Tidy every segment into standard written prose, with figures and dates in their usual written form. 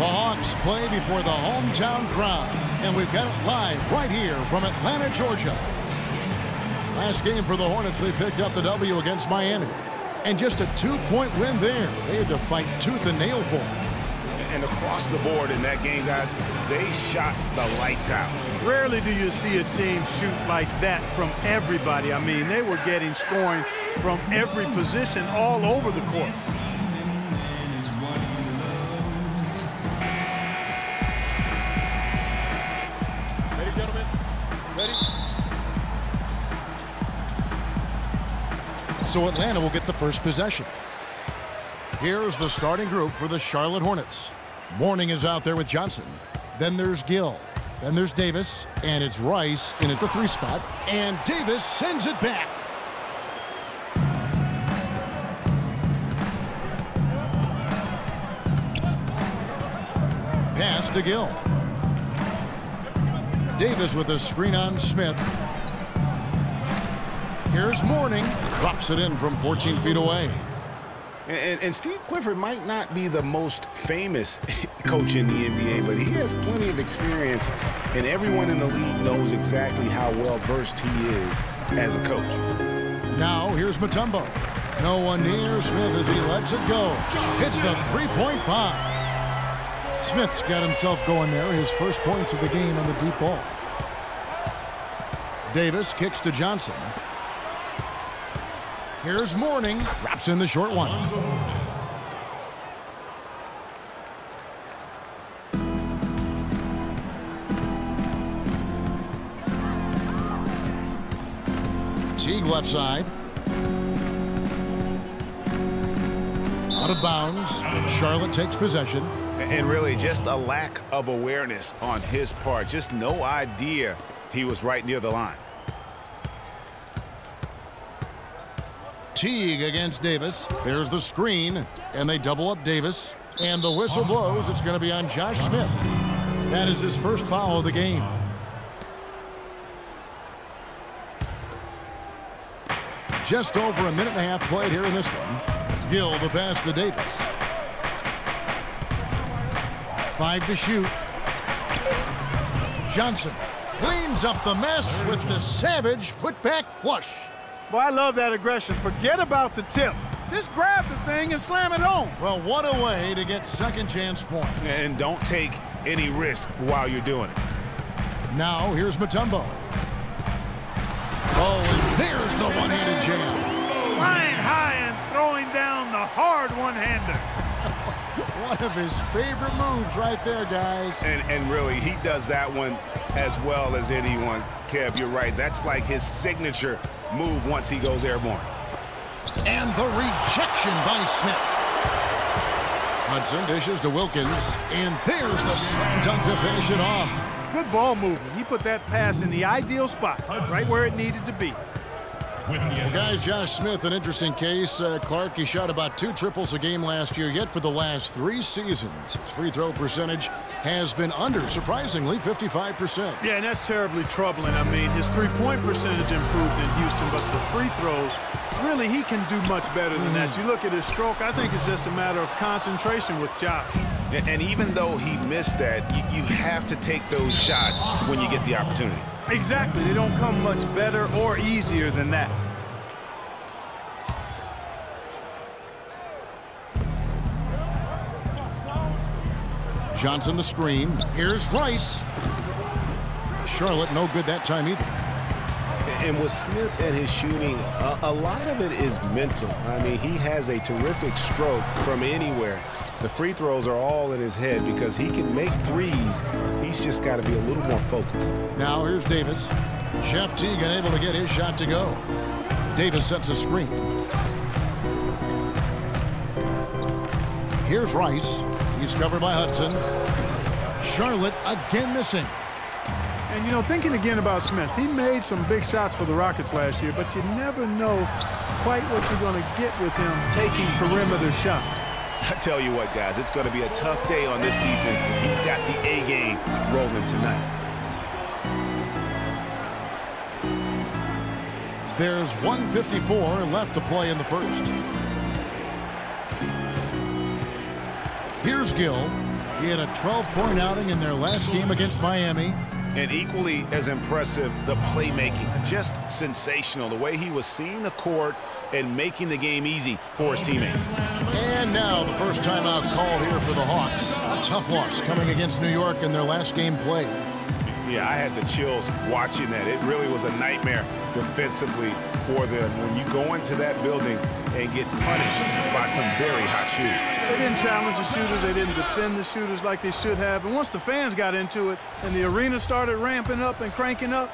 The Hawks play before the hometown crowd, and we've got it live right here from Atlanta, Georgia. Last game for the Hornets, they picked up the W against Miami. And just a 2-point win there. They had to fight tooth and nail for it. And across the board in that game, guys, they shot the lights out. Rarely do you see a team shoot like that from everybody. I mean, they were getting scoring from every position all over the court. Ready, gentlemen? Ready? So Atlanta will get the first possession. Here's the starting group for the Charlotte Hornets. Mourning is out there with Johnson. Then there's Gill. Then there's Davis. And it's Rice in at the 3 spot. And Davis sends it back. Pass to Gill. Davis with a screen on Smith. Here's Mourning. Drops it in from 14 feet away. And Steve Clifford might not be the most famous coach in the NBA, but he has plenty of experience, and everyone in the league knows exactly how well-versed he is as a coach. Now here's Mutombo. No one near Smith as he lets it go. Hits the 3-point bomb. Smith's got himself going there. His first points of the game on the deep ball. Davis kicks to Johnson. Here's Mourning. Drops in the short one. Teague left side. Out of bounds. Charlotte takes possession. And really just a lack of awareness on his part. Just no idea he was right near the line. Teague against Davis. There's the screen, and they double up Davis. And the whistle blows. It's going to be on Josh Smith. That is his first foul of the game. Just over a minute and a half played here in this one. Gill the pass to Davis. 5 to shoot. Johnson cleans up the mess with the savage putback flush. Well, I love that aggression. Forget about the tip. Just grab the thing and slam it home. Well, what a way to get second chance points. And don't take any risk while you're doing it. Now here's Mutombo. Oh, and there's the one-handed jam. Flying high and throwing down the hard one-hander. One of his favorite moves right there, guys. And really, he does that one as well as anyone. Kev, you're right. That's like his signature move once he goes airborne. And the rejection by Smith. Hudson dishes to Wilkins. And there's the slam dunk to finish it off. Good ball movement. He put that pass in the ideal spot, right where it needed to be. Well, guys, Josh Smith, an interesting case. Clark, he shot about 2 triples a game last year, yet for the last 3 seasons, his free throw percentage has been under, surprisingly, 55%. Yeah, and that's terribly troubling. I mean, his three-point percentage improved in Houston, but the free throws, really, he can do much better than that. You look at his stroke, I think it's just a matter of concentration with Josh. And even though he missed that, you have to take those shots when you get the opportunity. Exactly. They don't come much better or easier than that. Johnson the screen. Here's Rice. Charlotte no good that time either. And with Smith and his shooting, a lot of it is mental. I mean, he has a terrific stroke from anywhere. The free throws are all in his head because he can make threes. He's just got to be a little more focused. Now here's Davis. Chef Teague unable to get his shot to go. Davis sets a screen. Here's Rice. He's covered by Hudson. Charlotte again missing. And, you know, thinking again about Smith, he made some big shots for the Rockets last year, but you never know quite what you're going to get with him taking perimeter shots. I tell you what, guys, it's going to be a tough day on this defense, but he's got the A game rolling tonight. There's 1:54 left to play in the first. Here's Gill. He had a 12-point outing in their last game against Miami. And equally as impressive, the playmaking. Just sensational. The way he was seeing the court and making the game easy for his teammates. And now the first timeout call here for the Hawks. A tough loss coming against New York in their last game played. Yeah, I had the chills watching that. It really was a nightmare defensively for them when you go into that building and get punished by some very hot shooters. They didn't challenge the shooters. They didn't defend the shooters like they should have. And once the fans got into it and the arena started ramping up and cranking up,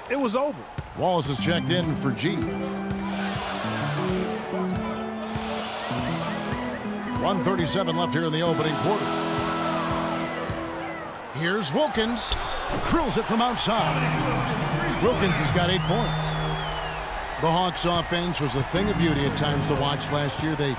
it was over. Wallace is checked in for G. 1:37 left here in the opening quarter. Here's Wilkins. Drills it from outside. Wilkins has got 8 points. The Hawks offense was a thing of beauty at times to watch last year. They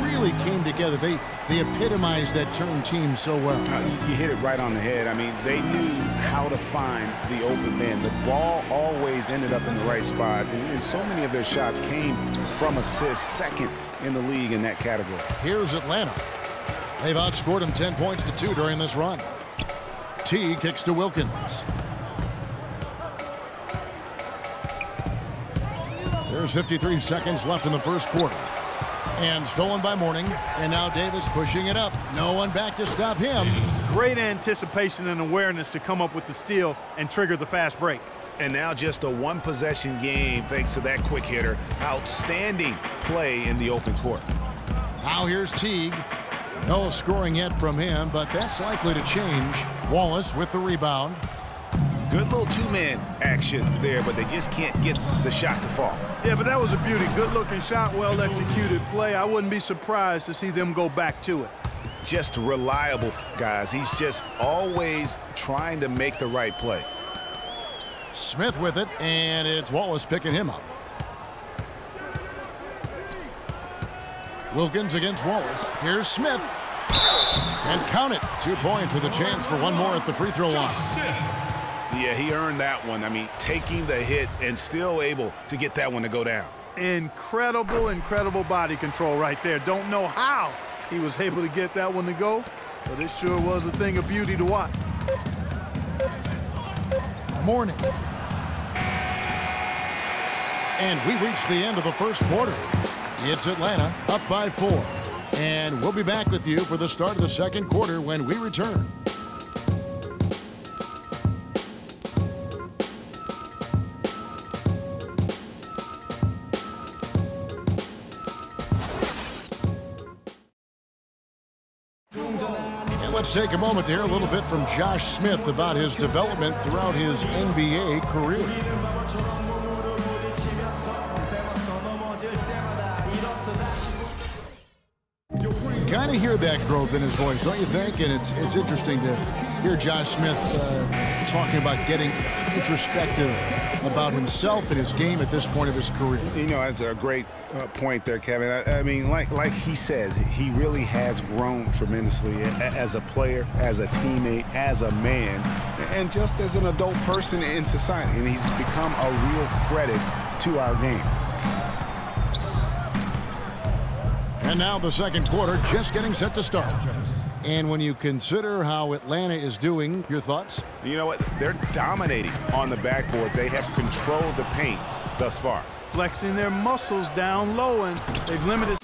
really came together. They epitomized that term team so well. You hit it right on the head. I mean, they knew how to find the open man. The ball always ended up in the right spot, and so many of their shots came from assists, second in the league in that category. Here's Atlanta. They've outscored them 10 points to 2 during this run. T kicks to Wilkins. There's 53 seconds left in the first quarter. And stolen by Mourning. And now Davis pushing it up. No one back to stop him. Great anticipation and awareness to come up with the steal and trigger the fast break. And now just a one-possession game thanks to that quick hitter. Outstanding play in the open court. Now here's Teague. No scoring yet from him, but that's likely to change. Wallace with the rebound. Good little two-man action there, but they just can't get the shot to fall. Yeah, but that was a beauty. Good-looking shot, well-executed play. I wouldn't be surprised to see them go back to it. Just reliable, guys. He's just always trying to make the right play. Smith with it, and it's Wallace picking him up. Wilkins against Wallace. Here's Smith. And count it. 2 points with a chance for one more at the free throw line. Yeah, he earned that one. I mean, taking the hit and still able to get that one to go down. Incredible body control right there. Don't know how he was able to get that one to go, but it sure was a thing of beauty to watch. Mourning. And we reached the end of the first quarter. It's Atlanta up by 4. And we'll be back with you for the start of the second quarter when we return. Let's take a moment to hear a little bit from Josh Smith about his development throughout his NBA career. You kind of hear that growth in his voice, don't you think? And it's interesting to hear Josh Smith talking about getting introspective about himself and his game at this point of his career. You know, that's a great point there, Kevin. I mean, like he says, he really has grown tremendously as a player, as a teammate, as a man, and just as an adult person in society. And he's become a real credit to our game. And now the second quarter just getting set to start. And when you consider how Atlanta is doing, your thoughts? You know what? They're dominating on the backboards. They have controlled the paint thus far. Flexing their muscles down low, and they've limited.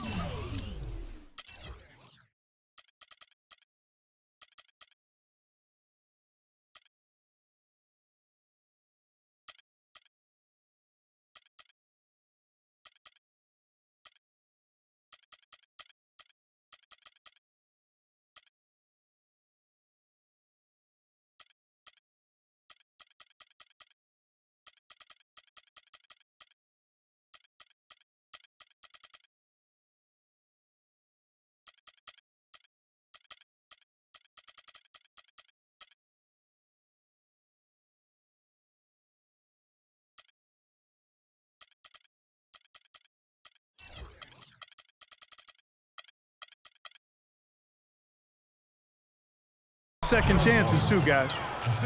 Second chances too, guys.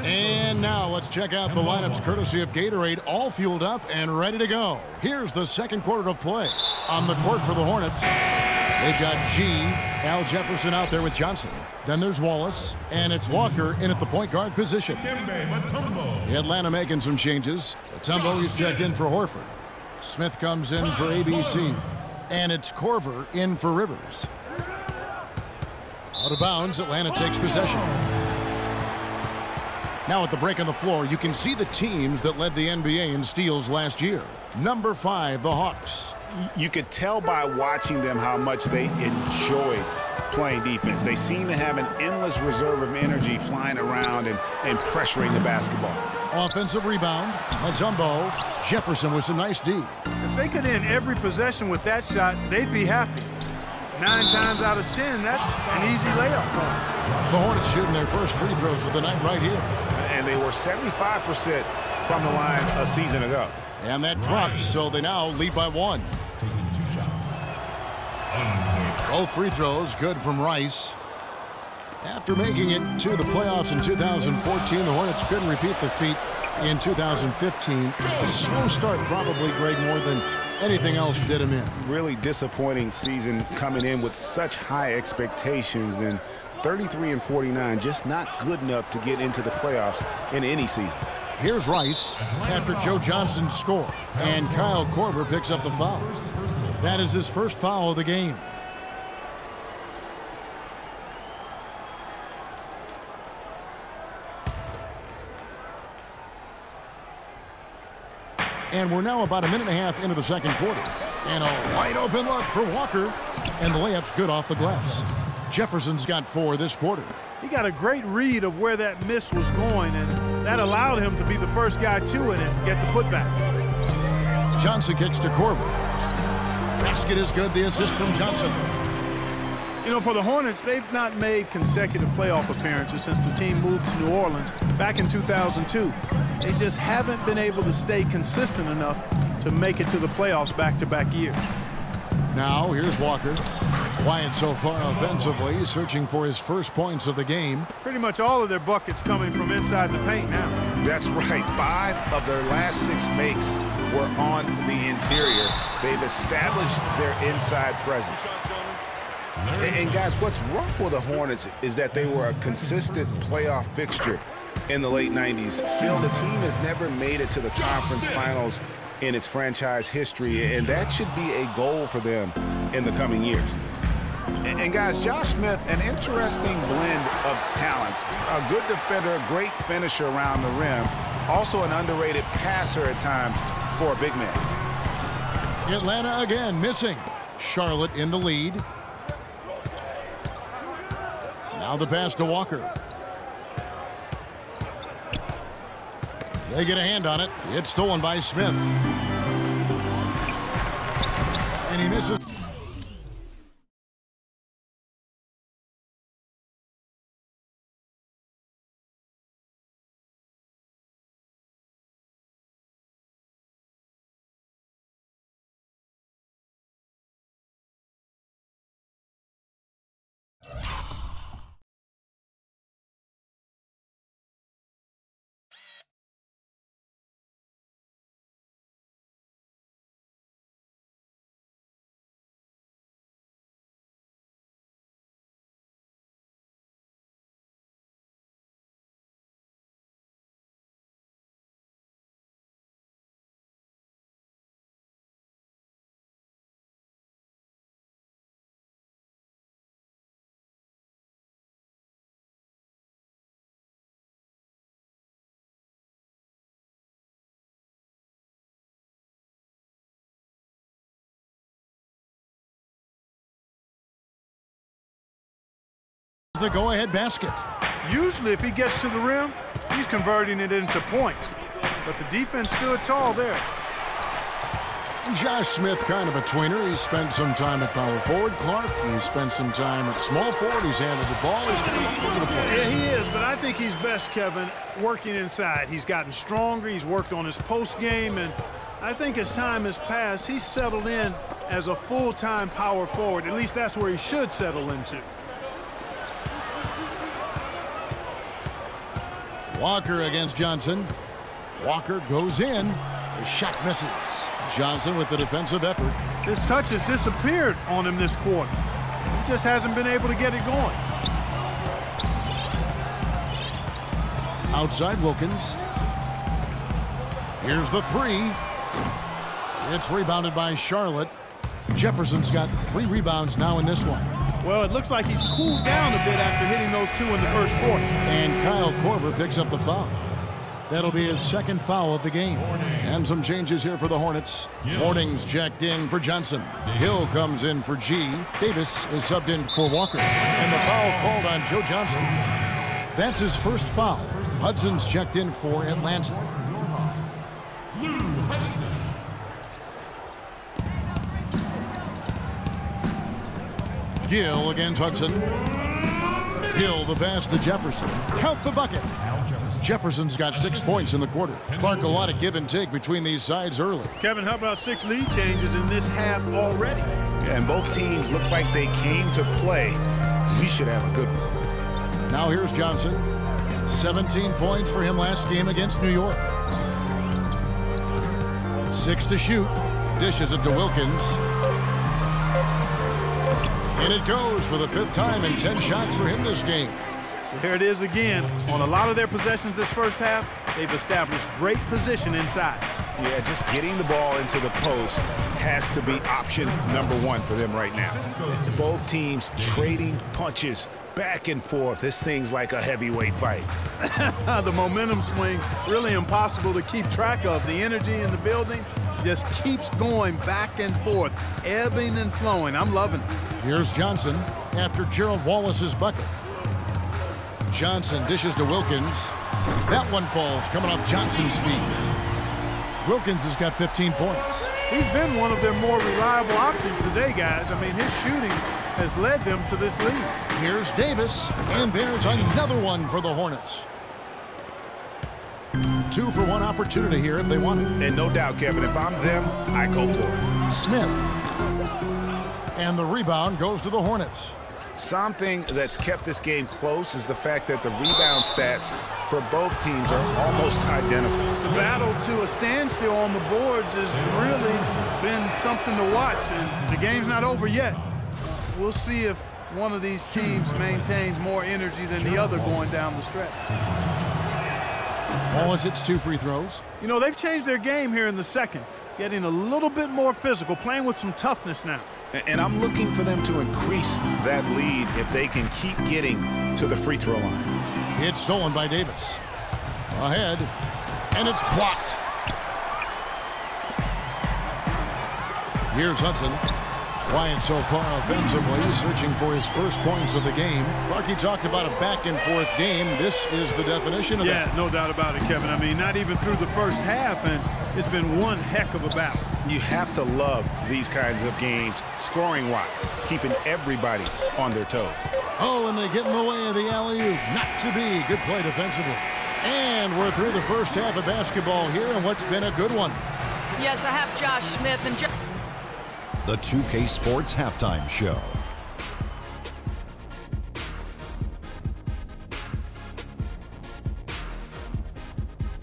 And now let's check out the lineups courtesy of Gatorade, all fueled up and ready to go. Here's the second quarter of play. On the court for the Hornets, They've got Al Jefferson out there with Johnson. Then there's Wallace, and it's Walker in at the point guard position. Atlanta making some changes. Mutombo is checked in for Horford. Smith comes in for ABC. And it's Korver in for Rivers. Out of bounds, Atlanta takes possession. Now at the break on the floor, you can see the teams that led the NBA in steals last year. Number 5, the Hawks. You could tell by watching them how much they enjoyed playing defense. They seem to have an endless reserve of energy flying around and pressuring the basketball. Offensive rebound. Mutombo. Jefferson with some nice D. If they could end every possession with that shot, they'd be happy. 9 times out of 10, that's an easy layup for them. The Hornets shooting their first free throws of the night right here. And they were 75% from the line a season ago. And that drops, so they now lead by 1. Taking 2 shots. Both free throws good from Rice. After making it to the playoffs in 2014, the Hornets couldn't repeat the feat in 2015. A slow start probably, Greg, more than anything else did him in. Really disappointing season coming in with such high expectations, and 33-49 just not good enough to get into the playoffs in any season. Here's Rice after Joe Johnson's score, and Kyle Korver picks up the foul. That is his first foul of the game. And we're now about a minute and a half into the second quarter. And a wide open look for Walker. And the layup's good off the glass. Jefferson's got 4 this quarter. He got a great read of where that miss was going, and that allowed him to be the first guy to it and get the putback. Johnson kicks to Korver. Basket is good. The assist from Johnson. You know, for the Hornets, they've not made consecutive playoff appearances since the team moved to New Orleans back in 2002. They just haven't been able to stay consistent enough to make it to the playoffs back-to-back years. Now, here's Walker. Quiet so far offensively, searching for his first points of the game. Pretty much all of their buckets coming from inside the paint now. That's right. 5 of their last 6 makes were on the interior. They've established their inside presence. And guys, what's rough with the Hornets is that they were a consistent playoff fixture in the late 90s. Still, the team has never made it to the conference finals in its franchise history, and that should be a goal for them in the coming years. And guys, Josh Smith, an interesting blend of talents. A good defender, great finisher around the rim. Also an underrated passer at times for a big man. Atlanta again missing. Charlotte in the lead. Now the pass to Walker. They get a hand on it. It's stolen by Smith. And he misses. The go-ahead basket. Usually if he gets to the rim, he's converting it into points. But the defense stood tall there. Josh Smith, kind of a tweener. He spent some time at power forward. Clark, he spent some time at small forward. He's handled the ball. He's kind of all over the place. Yeah, he is, but I think he's best, Kevin, working inside. He's gotten stronger. He's worked on his post game, and I think as time has passed, he's settled in as a full-time power forward. At least that's where he should settle into. Walker against Johnson. Walker goes in. The shot misses. Johnson with the defensive effort. His touch has disappeared on him this quarter. He just hasn't been able to get it going. Outside Wilkins. Here's the three. It's rebounded by Charlotte. Jefferson's got 3 rebounds now in this one. Well, it looks like he's cooled down a bit after hitting those 2 in the first quarter. And Kyle Korver picks up the foul. That'll be his 2nd foul of the game. And some changes here for the Hornets. Morning's checked in for Johnson. Hill comes in for G. Davis is subbed in for Walker. And the foul called on Joe Johnson. That's his first foul. Hudson's checked in for Atlanta. Gill against Hudson. Gill the pass to Jefferson. Count the bucket. Jefferson's got 6 points in the quarter. Clark, a lot of give and take between these sides early. Kevin, how about 6 lead changes in this half already? Yeah, and both teams look like they came to play. We should have a good one. Now here's Johnson. 17 points for him last game against New York. 6 to shoot. Dishes it to Wilkins. And it goes for the 5th time and 10 shots for him this game. There it is again. On a lot of their possessions this first half, they've established great position inside. Yeah, just getting the ball into the post has to be option number 1 for them right now. Both teams trading punches back and forth. This thing's like a heavyweight fight. The momentum swing, really impossible to keep track of. The energy in the building just keeps going back and forth, ebbing and flowing. I'm loving it. Here's Johnson after Gerald Wallace's bucket. Johnson dishes to Wilkins. That one falls, coming off Johnson's feet. Wilkins has got 15 points. He's been one of their more reliable options today, guys. I mean, his shooting has led them to this lead. Here's Davis, and there's another one for the Hornets. 2 for 1 opportunity here if they want it. And no doubt, Kevin, if I'm them, I go for it. Smith. And the rebound goes to the Hornets. Something that's kept this game close is the fact that the rebound stats for both teams are almost identical. The battle to a standstill on the boards has really been something to watch, and the game's not over yet. We'll see if one of these teams maintains more energy than the other going down the stretch. Wallace hits 2 free throws. You know, they've changed their game here in the second, getting a little bit more physical, playing with some toughness now. And I'm looking for them to increase that lead if they can keep getting to the free throw line. It's stolen by Davis. Ahead, and it's blocked. Here's Hudson. Quiet so far offensively, searching for his first points of the game. Clarky talked about a back-and-forth game. This is the definition of that. Yeah, no doubt about it, Kevin. I mean, not even through the first half, and it's been one heck of a battle. You have to love these kinds of games, scoring-wise, keeping everybody on their toes. Oh, and they get in the way of the alley-oop. Not to be. Good play defensively. And we're through the first half of basketball here, and what's been a good one. Yes, I have Josh Smith and The 2K Sports Halftime Show.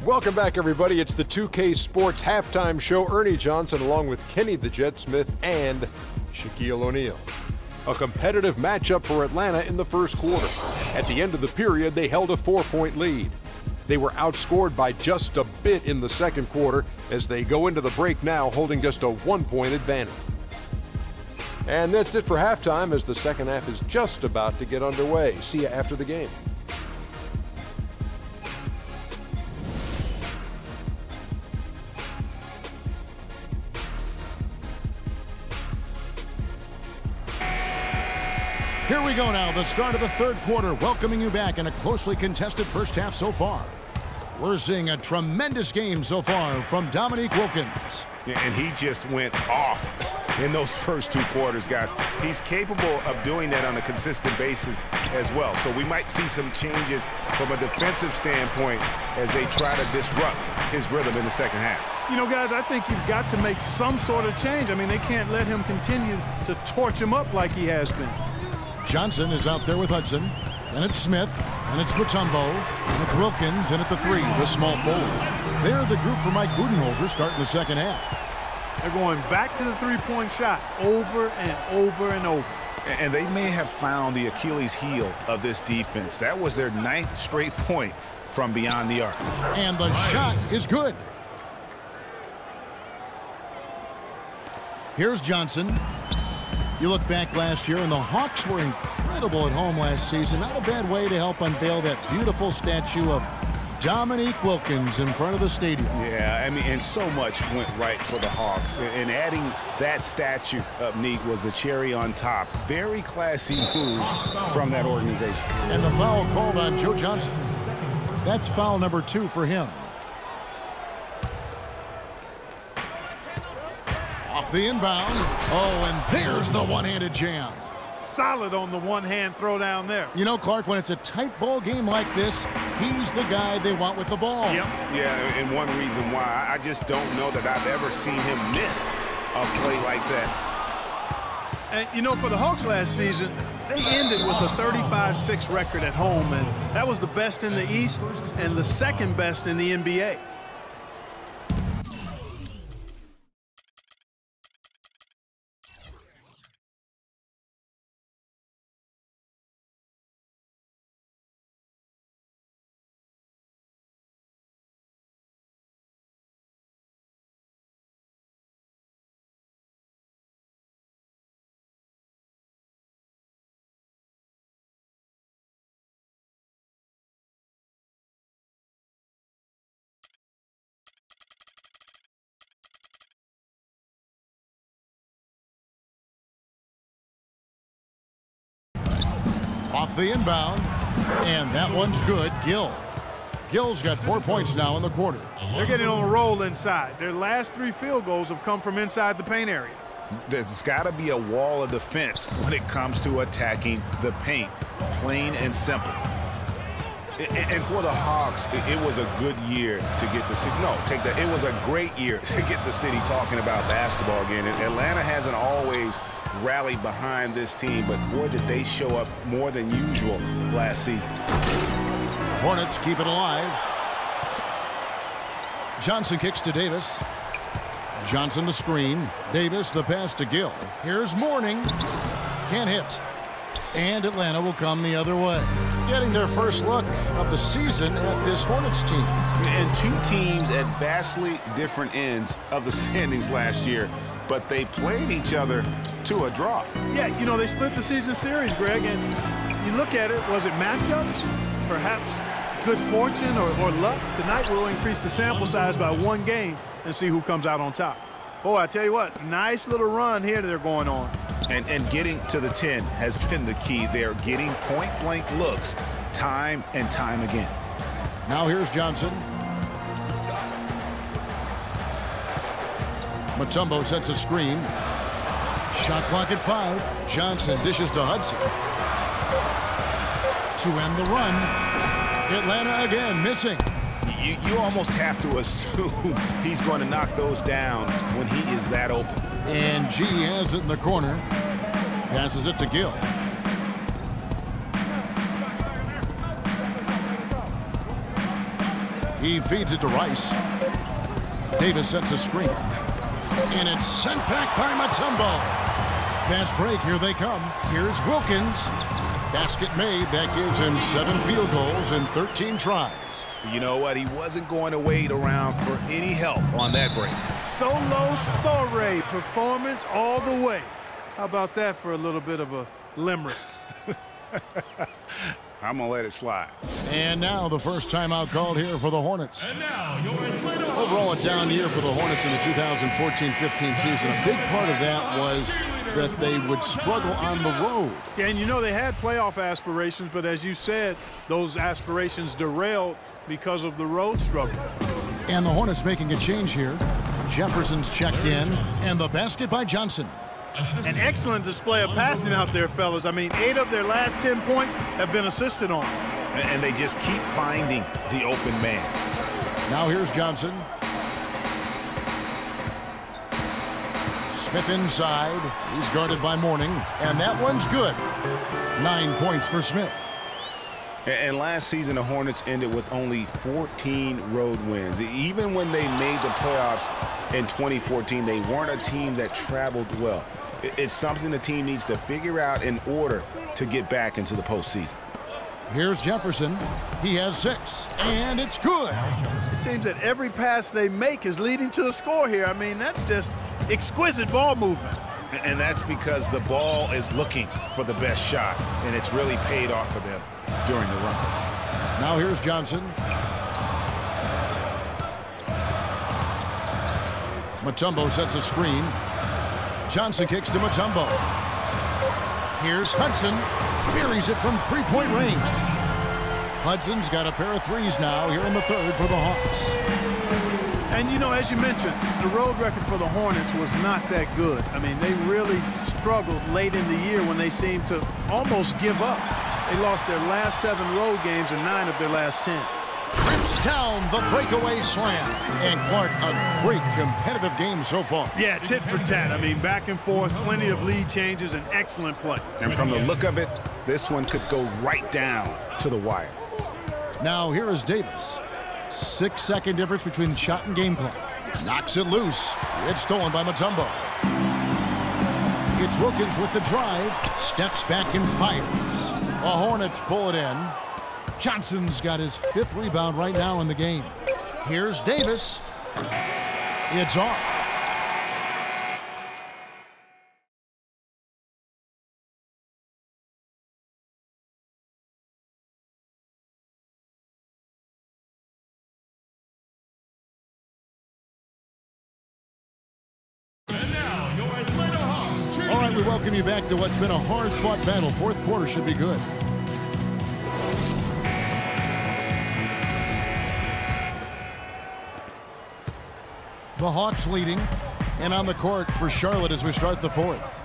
Welcome back, everybody. It's the 2K Sports Halftime Show. Ernie Johnson along with Kenny the Jet Smith and Shaquille O'Neal. A competitive matchup for Atlanta in the first quarter. At the end of the period, they held a 4-point lead. They were outscored by just a bit in the second quarter as they go into the break now holding just a 1-point advantage. And that's it for halftime as the second half is just about to get underway. See you after the game. Here we go now, the start of the third quarter, welcoming you back in a closely contested first half so far. We're seeing a tremendous game so far from Dominique Wilkins. Yeah, and he just went off in those first 2 quarters, guys. He's capable of doing that on a consistent basis as well. So we might see some changes from a defensive standpoint as they try to disrupt his rhythm in the second half. You know, guys, I think you've got to make some sort of change. I mean, they can't let him continue to torch him up like he has been. Johnson is out there with Hudson. And it's Smith. And it's Mutombo. And it's Wilkins. And at the 3, the small forward. They're the group for Mike Budenholzer starting the second half. They're going back to the 3-point shot over and over and over. And they may have found the Achilles heel of this defense. That was their 9th straight point from beyond the arc. And the shot is good. Here's Johnson. You look back last year, and the Hawks were incredible at home last season. Not a bad way to help unveil that beautiful statue of Dominique Wilkins in front of the stadium. Yeah, I mean, and so much went right for the Hawks. And adding that statue up neat was the cherry on top. Very classy move from that organization. And the foul called on Joe Johnson. That's foul number 2 for him. Off the inbound. Oh, and there's the one-handed jam. Solid on the one-hand throw down there. You know, Clark, when it's a tight ball game like this, he's the guy they want with the ball. Yep. Yeah, and one reason why, I just don't know that I've ever seen him miss a play like that. And, you know, for the Hawks last season, they ended with a 35-6 record at home, and that was the best in the East and the second best in the NBA. Off the inbound, and that one's good. Gill's got 4 points now in the quarter. They're getting on a roll inside. Their last 3 field goals have come from inside the paint area. There's got to be a wall of defense when it comes to attacking the paint, plain and simple. And for the Hawks, it was a good year to get the city. No, take that. It was a great year to get the city talking about basketball again. And Atlanta hasn't always rallied behind this team, but boy, did they show up more than usual last season. Hornets keep it alive. Johnson kicks to Davis. Johnson the screen. Davis the pass to Gill. Here's Mourning. Can't hit. And Atlanta will come the other way. Getting their first look of the season at this Hornets team. And 2 teams at vastly different ends of the standings last year, but they played each other to a draw. Yeah, you know, they split the season series, Greg, and you look at it, was it matchups? Perhaps good fortune or luck? Tonight we'll increase the sample size by 1 game and see who comes out on top. Boy, I tell you what, nice little run here they're going on. And getting to the 10 has been the key. They're getting point-blank looks time and time again. Now here's Johnson. Mutombo sets a screen. Shot clock at 5. Johnson dishes to Hudson. To end the run. Atlanta again missing. You almost have to assume he's going to knock those down when he is that open. And G has it in the corner. Passes it to Gill. He feeds it to Rice. Davis sets a screen. And it's sent back by Mutombo. Fast break, here they come. Here's Wilkins. Basket made. That gives him 7 field goals in 13 tries. You know what? He wasn't going to wait around for any help on that break. Solo soiree performance all the way. How about that for a little bit of a limerick? I'm going to let it slide. And now the first timeout called here for the Hornets. And now your Atlanta. Overall, a down year for the Hornets in the 2014-15 season. A big part of that was that they would struggle on the road. Yeah, and you know they had playoff aspirations, but as you said, those aspirations derailed because of the road struggle. And the Hornets making a change here. Jefferson's checked in, and the basket by Johnson. An excellent display of passing out there, fellas. I mean, 8 of their last 10 points have been assisted on. And they just keep finding the open man. Now here's Johnson. Smith inside. He's guarded by Mourning, and that one's good. 9 points for Smith. And last season, the Hornets ended with only 14 road wins. Even when they made the playoffs in 2014, they weren't a team that traveled well. It's something the team needs to figure out in order to get back into the postseason. Here's Jefferson. He has 6, and it's good. It seems that every pass they make is leading to a score here. I mean, that's just exquisite ball movement. And that's because the ball is looking for the best shot, and it's really paid off for them during the run. Now here's Johnson. Mutombo sets a screen. Johnson kicks to Mutombo. Here's Hudson. Buries it from three-point range. Hudson's got a pair of threes now here in the third for the Hawks. And, you know, as you mentioned, the road record for the Hornets was not that good. I mean, they really struggled late in the year when they seemed to almost give up. They lost their last 7 road games and 9 of their last 10. Rips down the breakaway slam. And Clark, a great competitive game so far. Yeah, tit for tat. I mean, back and forth, plenty of lead changes, and excellent play. And from the look of it, this one could go right down to the wire. Now here is Davis. 6-second difference between the shot and game clock. Knocks it loose. It's stolen by Mutombo. It's Wilkins with the drive. Steps back and fires. The Hornets pull it in. Johnson's got his 5th rebound right now in the game. Here's Davis. It's off. All right, we welcome you back to what's been a hard-fought battle. Fourth quarter should be good. The Hawks leading, and on the court for Charlotte as we start the fourth.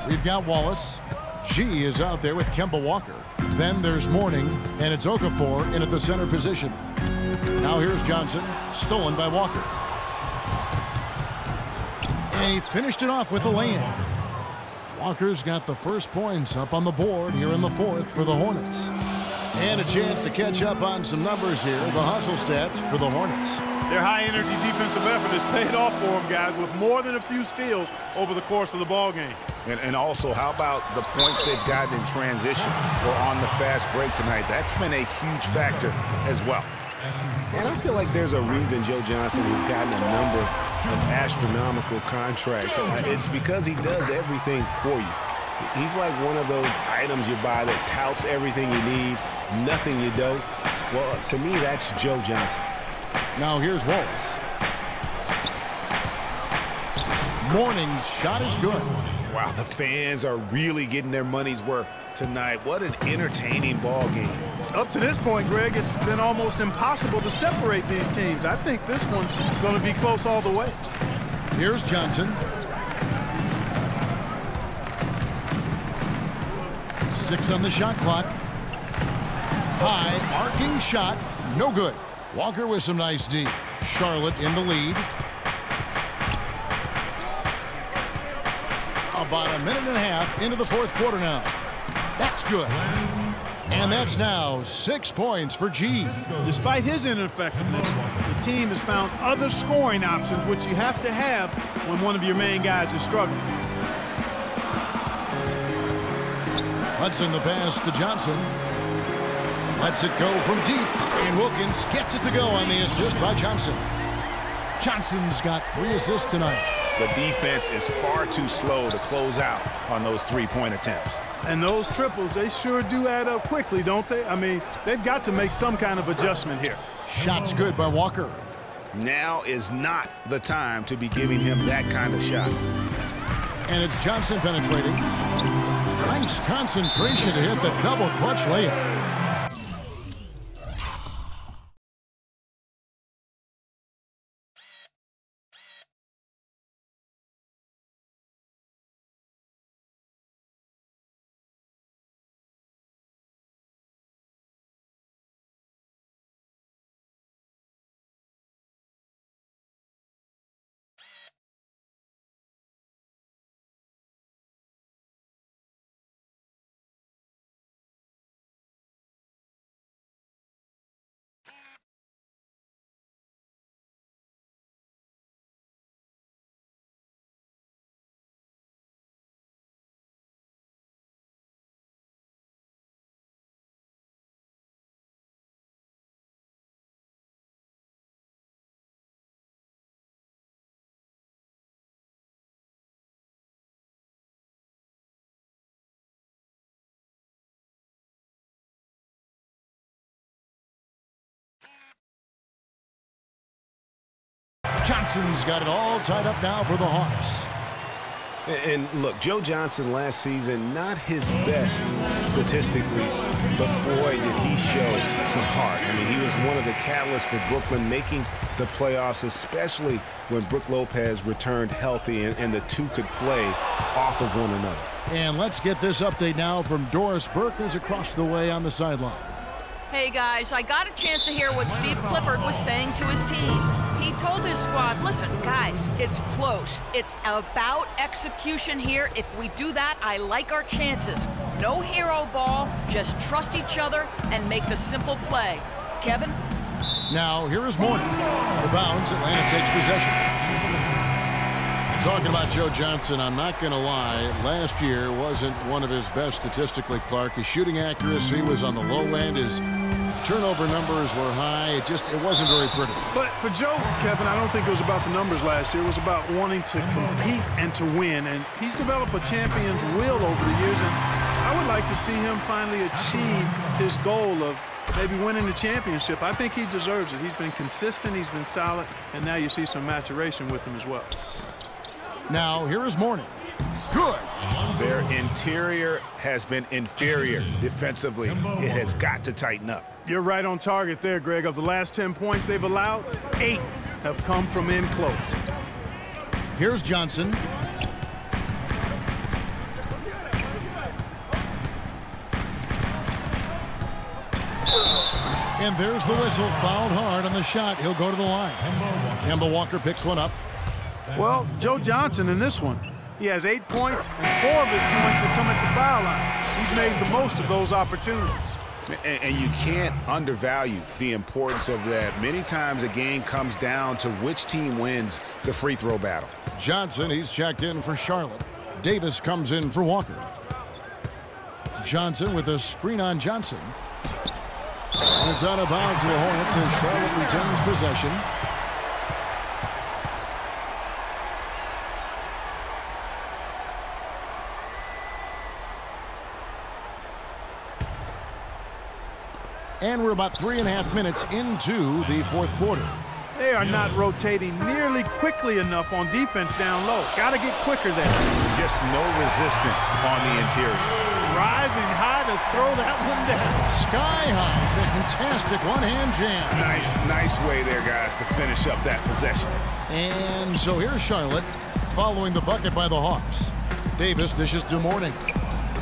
We've got Wallace. G is out there with Kemba Walker. Then there's Mourning, and it's Okafor in at the center position. Now here's Johnson, stolen by Walker. And he finished it off with a lay-in. Walker's got the first points up on the board here in the fourth for the Hornets. And a chance to catch up on some numbers here, the hustle stats for the Hornets. Their high-energy defensive effort has paid off for them, guys, with more than a few steals over the course of the ballgame. And also, how about the points they've gotten in transition or on the fast break tonight? That's been a huge factor as well. And I feel like there's a reason Joe Johnson has gotten a number of astronomical contracts. It's because he does everything for you. He's like one of those items you buy that touts everything you need, nothing you don't. Well, to me, that's Joe Johnson. Now here's Wallace. Mourning's shot is good. Wow, the fans are really getting their money's worth tonight. What an entertaining ball game. Up to this point, Greg, it's been almost impossible to separate these teams. I think this one's going to be close all the way. Here's Johnson. 6 on the shot clock. High, arcing shot, no good. Walker with some nice D. Charlotte in the lead. About a minute and a half into the fourth quarter now. That's good. And that's now 6 points for G. Despite his ineffectiveness, the team has found other scoring options, which you have to have when one of your main guys is struggling. Hudson the pass to Johnson. Lets it go from deep, and Wilkins gets it to go on the assist by Johnson. Johnson's got 3 assists tonight. The defense is far too slow to close out on those three-point attempts. And those triples, they sure do add up quickly, don't they? I mean, they've got to make some kind of adjustment here. Shot's good by Walker. Now is not the time to be giving him that kind of shot. And it's Johnson penetrating. Nice concentration to hit the double clutch layup. Johnson's got it all tied up now for the Hawks. And look, Joe Johnson last season, not his best statistically, but boy, did he show some heart. I mean, he was one of the catalysts for Brooklyn making the playoffs, especially when Brook Lopez returned healthy and the two could play off of one another. And let's get this update now from Doris Burke, who's across the way on the sideline. Hey guys, I got a chance to hear what Steve Clifford was saying to his team. He told his squad, listen, guys, it's close. It's about execution here. If we do that, I like our chances. No hero ball, just trust each other and make the simple play. Kevin? Now, here is Mourning. For bounds, Atlanta takes possession. Talking about Joe Johnson, I'm not going to lie. Last year wasn't one of his best statistically, Clark. His shooting accuracy was on the low end. His turnover numbers were high. It wasn't very pretty. But for Joe, Kevin, I don't think it was about the numbers last year. It was about wanting to compete and to win. And he's developed a champion's will over the years. And I would like to see him finally achieve his goal of maybe winning the championship. I think he deserves it. He's been consistent. He's been solid. And now you see some maturation with him as well. Now, here is Mourning. Good. Their interior has been inferior defensively. It has got to tighten up. You're right on target there, Greg. Of the last 10 points they've allowed, 8 have come from in close. Here's Johnson. And there's the whistle. Fouled hard on the shot. He'll go to the line. Kemba Walker picks one up. Well, Joe Johnson in this one, he has 8 points, and 4 of his points have come at the foul line. He's made the most of those opportunities. And you can't undervalue the importance of that. Many times a game comes down to which team wins the free throw battle. Johnson, he's checked in for Charlotte. Davis comes in for Walker. Johnson with a screen on Johnson. And it's out of bounds to the Hornets as Charlotte retains possession. And we're about 3.5 minutes into the fourth quarter. They are not rotating nearly quickly enough on defense down low. Got to get quicker there. Just no resistance on the interior. Rising high to throw that one down. Sky high. Fantastic one-hand jam. Nice way there, guys, to finish up that possession. And so here's Charlotte following the bucket by the Hawks. Davis dishes to Mourning.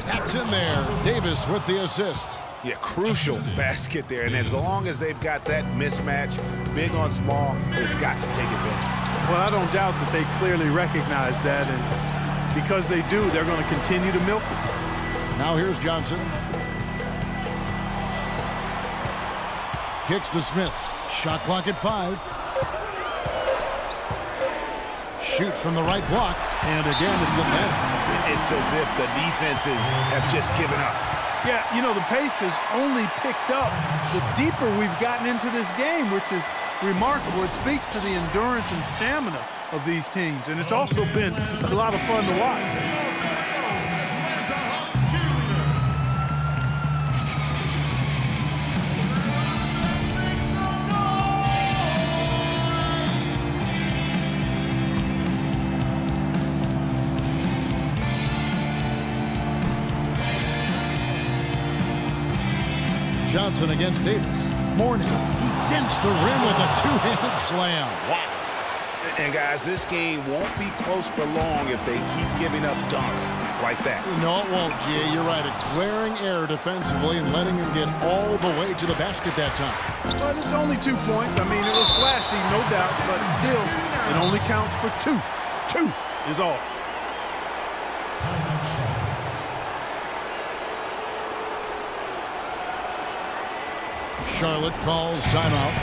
That's in there. Davis with the assist. Yeah, crucial basket there. And as long as they've got that mismatch, big on small, they've got to take advantage. Well, I don't doubt that they clearly recognize that. And because they do, they're going to continue to milk it. Now here's Johnson. Kicks to Smith. Shot clock at 5. Shoots from the right block. And again, it's Atlanta. It's as if the defenses have just given up. Yeah, you know, the pace has only picked up the deeper we've gotten into this game, which is remarkable. It speaks to the endurance and stamina of these teams, and it's also been a lot of fun to watch. Johnson against Davis. Mourning. He dents the rim with a two-handed slam. Wow. And guys, this game won't be close for long if they keep giving up dunks like that. No, it won't, Jay. You're right. A glaring error defensively and letting him get all the way to the basket that time. But it's only 2 points. I mean, it was flashy, no doubt, but still, it only counts for 2. 2 is all. Charlotte calls timeout.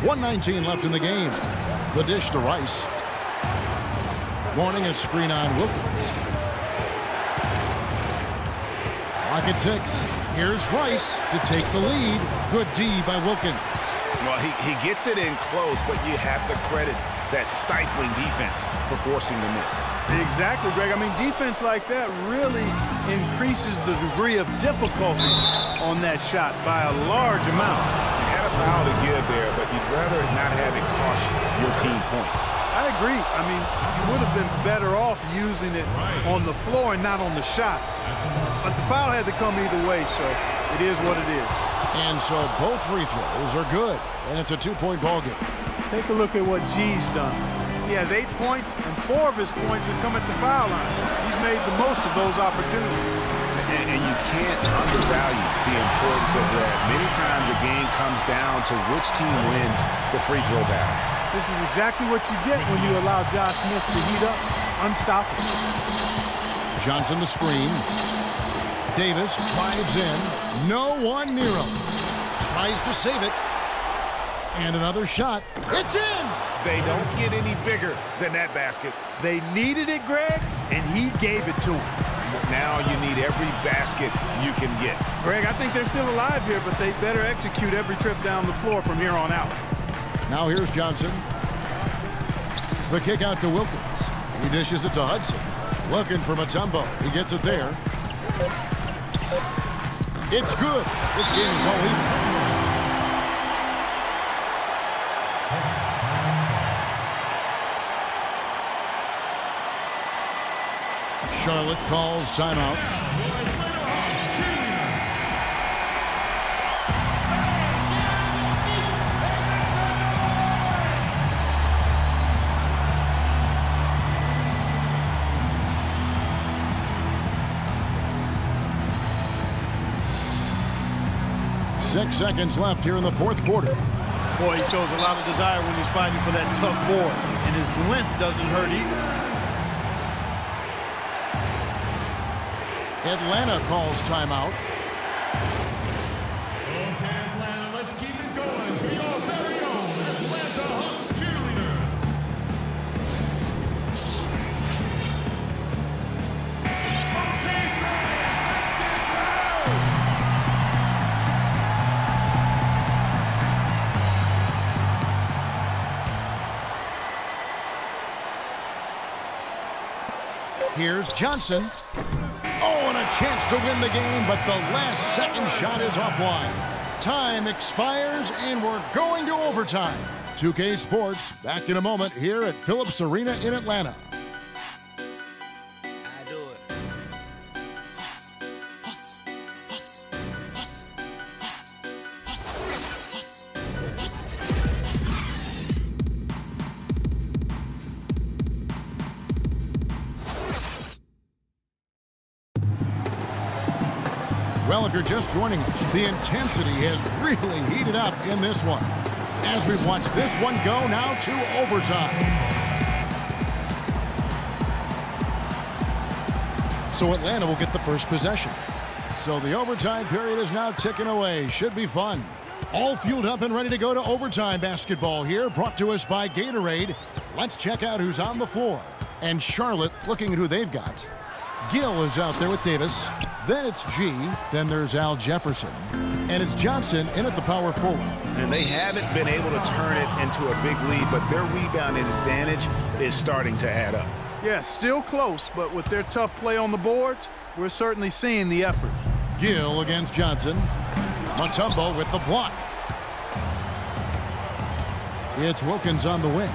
.119 left in the game. The dish to Rice. Mourning a screen on Wilkins. Clock at 6. Here's Rice to take the lead. Good D by Wilkins. Well, he gets it in close, but you have to credit that stifling defense for forcing the miss. Exactly, Greg. I mean, defense like that really increases the degree of difficulty on that shot by a large amount. You had a foul to give there, but you'd rather not have it cost your team points. I agree. I mean, you would have been better off using it on the floor and not on the shot. But the foul had to come either way, so it is what it is. And so both free throws are good, and it's a 2-point ball game. Take a look at what G's done. He has 8 points, and 4 of his points have come at the foul line. He's made the most of those opportunities. And you can't undervalue the importance of that. Many times a game comes down to which team wins the free throw battle. This is exactly what you get when you allow J-Smoove to heat up. Unstoppable. Johnson the screen. Davis drives in. No one near him. Tries to save it. And another shot. It's in! They don't get any bigger than that basket. They needed it, Greg, and he gave it to them. Now you need every basket you can get. Greg, I think they're still alive here, but they better execute every trip down the floor from here on out. Now here's Johnson. The kick out to Wilkins. He dishes it to Hudson. Looking for Mutombo. He gets it there. It's good. This game is all even. Charlotte calls timeout. Six seconds left here in the fourth quarter. Boy, he shows a lot of desire when he's fighting for that tough board, and his length doesn't hurt either. Atlanta calls timeout. Okay, Atlanta, let's keep it going for your very own Atlanta Hawks cheerleaders. Okay, Here's Johnson. Oh, and a chance to win the game, but the last second shot is offline. Time expires, and we're going to overtime. 2K Sports back in a moment here at Phillips Arena in Atlanta. Well, if you're just joining us, the intensity has really heated up in this one. As we watch this one go now to overtime. So Atlanta will get the first possession. So the overtime period is now ticking away. Should be fun. All fueled up and ready to go to overtime basketball here, brought to us by Gatorade. Let's check out who's on the floor. And Charlotte looking at who they've got. Gill is out there with Davis. Then it's G. Then there's Al Jefferson. And it's Johnson in at the power forward. And they haven't been able to turn it into a big lead, but their rebounding advantage is starting to add up. Yeah, still close, but with their tough play on the boards, we're certainly seeing the effort. Gill against Johnson. Mutombo with the block. It's Wilkins on the wing.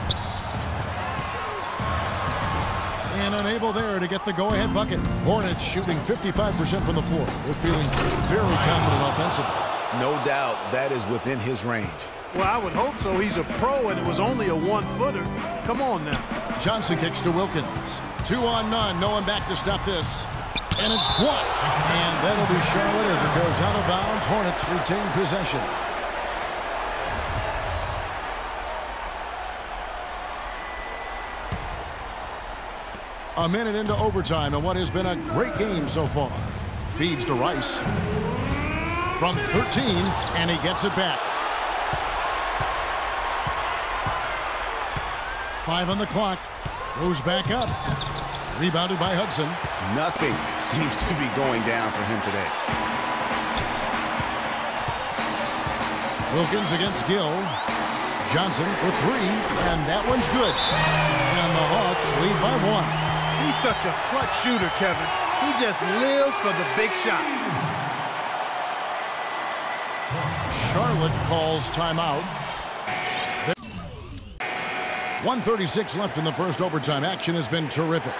And unable there to get the go-ahead bucket. Hornets shooting 55% from the floor. They're feeling very confident offensively. No doubt that is within his range. Well, I would hope so. He's a pro, and it was only a one-footer. Come on now. Johnson kicks to Wilkins. 2 on none. No one back to stop this. And it's blocked. And that'll be Charlotte as it goes out of bounds. Hornets retain possession. A minute into overtime and what has been a great game so far. Feeds to Rice. From 13, and he gets it back. 5 on the clock. Goes back up. Rebounded by Hudson. Nothing seems to be going down for him today. Wilkins against Gill. Johnson for three, and that one's good. And the Hawks lead by one. He's such a clutch shooter, Kevin. He just lives for the big shot. Charlotte calls timeout. 1:36 left in the first overtime. Action has been terrific.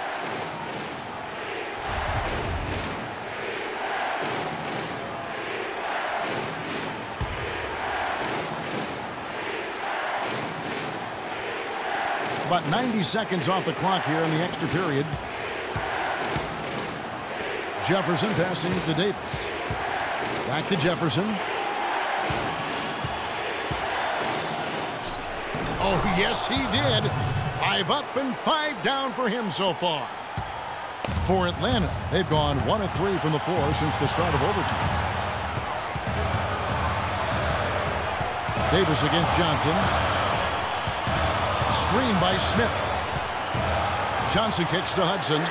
About 90 seconds off the clock here in the extra period. Jefferson passing to Davis. Back to Jefferson. Oh, yes, he did. 5 up and 5 down for him so far. For Atlanta, they've gone 1 of 3 from the floor since the start of overtime. Davis against Johnson. Screen by Smith. Johnson kicks to Hudson.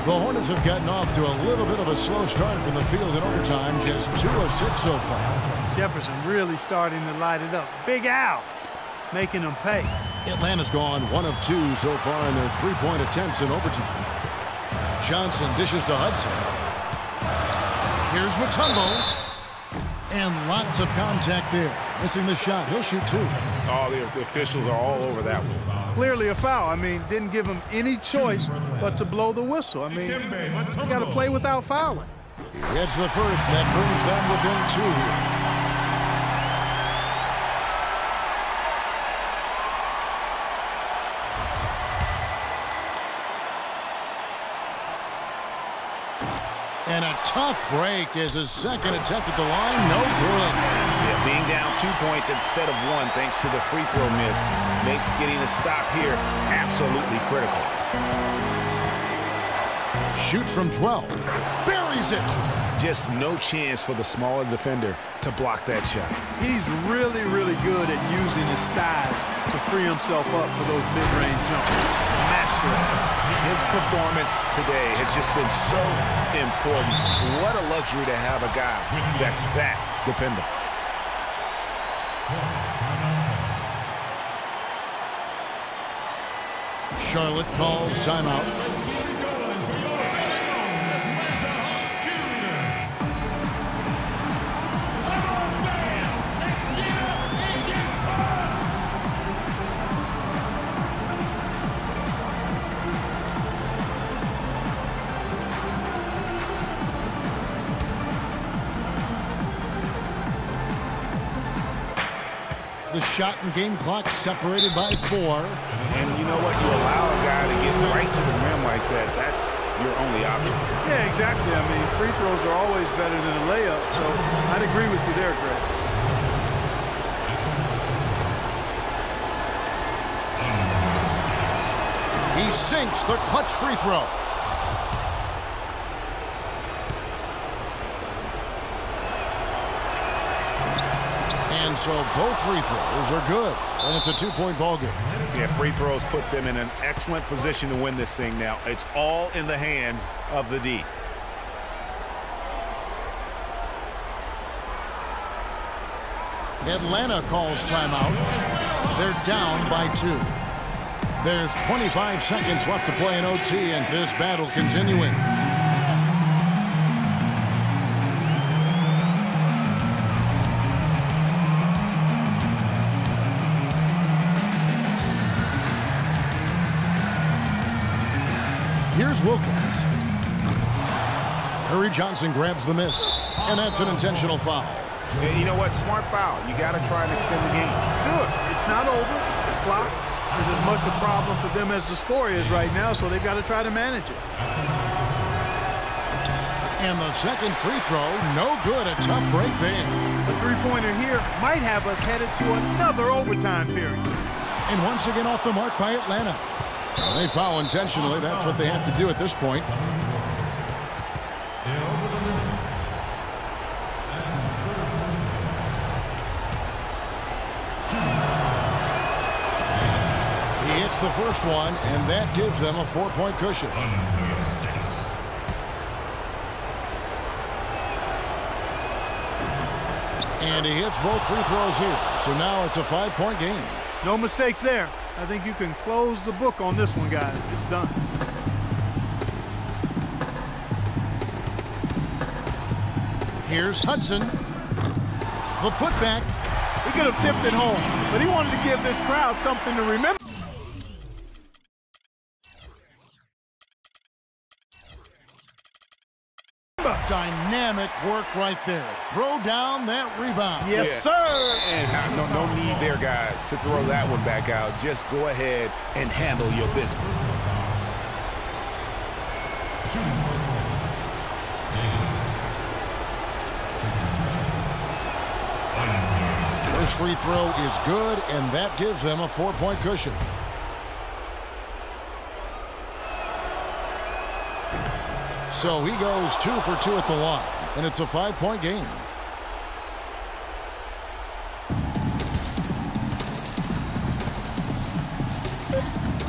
The Hornets have gotten off to a little bit of a slow start from the field in overtime. Just 2 of 6 so far. Jefferson really starting to light it up. Big Al making them pay. Atlanta's gone 1 of 2 so far in their 3-point attempts in overtime. Johnson dishes to Hudson. Here's Mutombo. And lots of contact there. Missing the shot. He'll shoot 2. Oh, the officials are all over that one. Clearly a foul. I mean, didn't give him any choice but to blow the whistle. I mean, you got to play without fouling. He gets the first. That brings them within 2 here. And a tough break as his second attempt at the line. No good. Yeah, being down 2 points instead of 1 thanks to the free throw miss makes getting a stop here absolutely critical. Shoots from 12. Buries it. Just no chance for the smaller defender to block that shot. He's really, really good at using his size to free himself up for those mid-range jumpers. Master it. His performance today has just been so important. What a luxury to have a guy that's that dependable. Charlotte calls timeout. The shot and game clock separated by 4. And you know what? You allow a guy to get right to the rim like that. That's your only option. Yeah, exactly. I mean, free throws are always better than a layup. So I'd agree with you there, Greg. He sinks the clutch free throw. And so both free throws are good. And it's a 2-point ball game. Yeah, free throws put them in an excellent position to win this thing now. It's all in the hands of the D. Atlanta calls timeout. They're down by 2. There's 25 seconds left to play in OT, and this battle continuing. Here's Wilkins. Curry Johnson grabs the miss, and that's an intentional foul. And you know what? Smart foul. You got to try and extend the game. Sure. It's not over. The clock is as much a problem for them as the score is right now, so they've got to try to manage it. And the second free throw, no good. A tough break there. A three-pointer here might have us headed to another overtime period. And once again off the mark by Atlanta. They foul intentionally. That's what they have to do at this point. He hits hits the first one, and that gives them a 4-point cushion. And he hits both free throws here. So now it's a 5-point game. No mistakes there. I think you can close the book on this one, guys. It's done. Here's Hudson. The putback. He could have tipped it home, but he wanted to give this crowd something to remember. Dynamic work right there. Throw down that rebound. Yes, sir. And no need there, guys, to throw that one back out. Just go ahead and handle your business. First free throw is good, and that gives them a 4-point cushion. So he goes 2 for 2 at the line, and it's a 5-point game.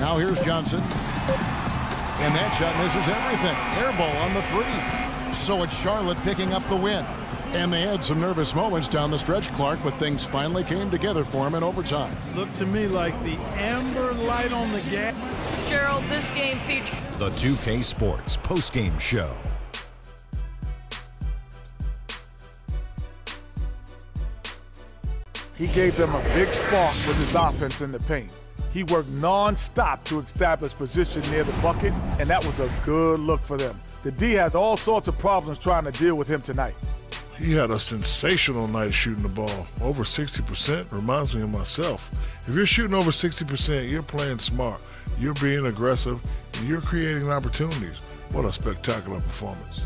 Now here's Johnson. And that shot misses everything. Air ball on the 3. So it's Charlotte picking up the win. And they had some nervous moments down the stretch, Clark, but things finally came together for him in overtime. Looked to me like the amber light on the gas. Gerald, this game features The 2K Sports postgame show. He gave them a big spark with his offense in the paint. He worked non-stop to establish position near the bucket, and that was a good look for them. The D had all sorts of problems trying to deal with him tonight. He had a sensational night shooting the ball. Over 60% reminds me of myself. If you're shooting over 60%, you're playing smart. You're being aggressive, and you're creating opportunities. What a spectacular performance.